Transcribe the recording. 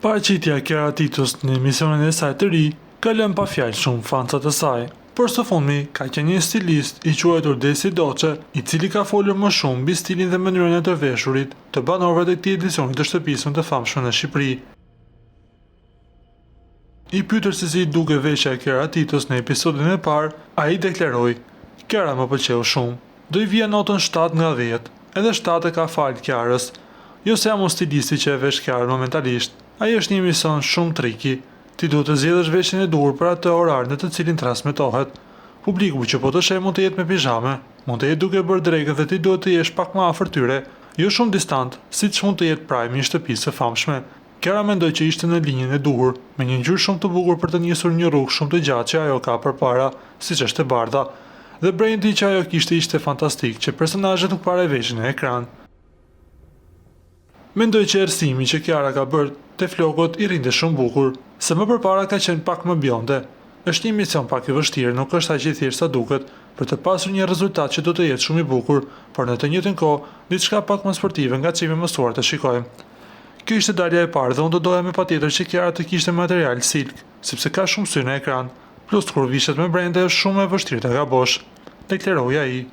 Paraqitja e Kiara Titus në emisionin e saj të ri ka lënë pa fjalë shumë fancat e saj. Por së fundmi ka qenë një stilist i quajtur Desi Doçe, i cili ka folur më shumë mbi stilin dhe mënyrën e të veshurit të banorëve të këtij edicioni të shtëpisë të famshme në Shqipëri. I pyetur se si duke veshja e Kiara Titus në episodin e parë, ai deklaroi: "Kiara më pëlqeu shumë. Do i vija notën 7 nga 10. Edhe 7 e ka fal Kiarës. Jo se jam unë stilisti që e vesh Kiarën momentalisht. Ai është një emision shumë triki. Ti duhet të zgjedhësh veshjen e duhur për atë orar në të cilin transmetohet. Publiku që po të sheh mund të jetë me pijame, mund të jetë duke bërë drekë dhe ti duhet të jesh pak më afër tyre, jo shumë distant, siç mund të jetë prajmi i shtëpisë së famshme." Kiara mendoi që ishte në linjën e duhur, me një ngjyrë shumë të bukur për të nisur një rrugë shumë të gjatë që ajo ka përpara, siç është e bardha. Dhe brendi që ajo kishte ishte fantastik, që personazhet nuk para veshjen në ekran. Mendoj që erësimi që Kiara ka bërë te flokët i rinte shumë bukur, se më përpara ka qenë pak më bjonde. Është një emision pak i vështirë, nuk është aq i thjeshtë sa duket, për të pasur një rezultat që do të jetë shumë i bukur, por në të njëjtën kohë diçka pak më sportive nga çimi mësuar të shikojmë. Kjo ishte dalja e parë dhe unë do doja me patjetër që Kiara të kishte material silk, sepse ka shumë sy në ekran, plus kur vishet me brende është shumë e vështirë të gabosh, deklaroi ai.